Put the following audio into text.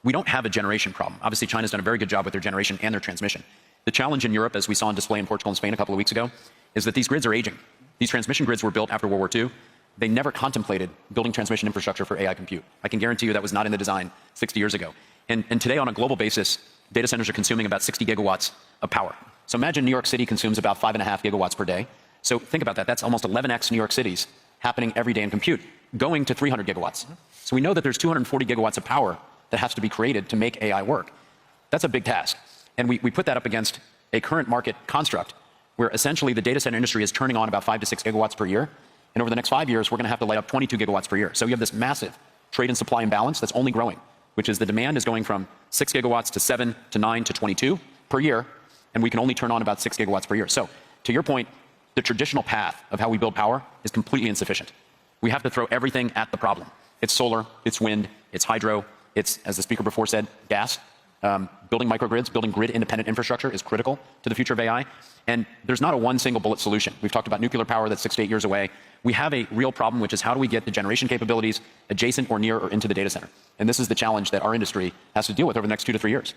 we don't have a generation problem. Obviously, China's done a very good job with their generation and their transmission. The challenge in Europe, as we saw on display in Portugal and Spain a couple of weeks ago, is that these grids are aging. These transmission grids were built after World War II. They never contemplated building transmission infrastructure for AI compute. I can guarantee you that was not in the design 60 years ago. And today, on a global basis, data centers are consuming about 60 gigawatts of power. So imagine New York City consumes about 5.5 gigawatts per day. So think about that. That's almost 11x New York City's happening every day in compute, going to 300 gigawatts. So we know that there's 240 gigawatts of power that has to be created to make AI work. That's a big task. And we put that up against a current market construct where essentially the data center industry is turning on about 5 to 6 gigawatts per year. And over the next 5 years, we're going to have to light up 22 gigawatts per year. So you have this massive trade and supply imbalance that's only growing, which is the demand is going from 6 gigawatts to 7 to 9 to 22 per year, and we can only turn on about 6 gigawatts per year. So to your point, the traditional path of how we build power is completely insufficient. We have to throw everything at the problem. It's solar, it's wind, it's hydro, it's, as the speaker before said, gas. Building microgrids, building grid-independent infrastructure is critical to the future of AI. And there's not a one single bullet solution. We've talked about nuclear power that's 6 to 8 years away. We have a real problem, which is how do we get the generation capabilities adjacent or near or into the data center? And this is the challenge that our industry has to deal with over the next 2 to 3 years.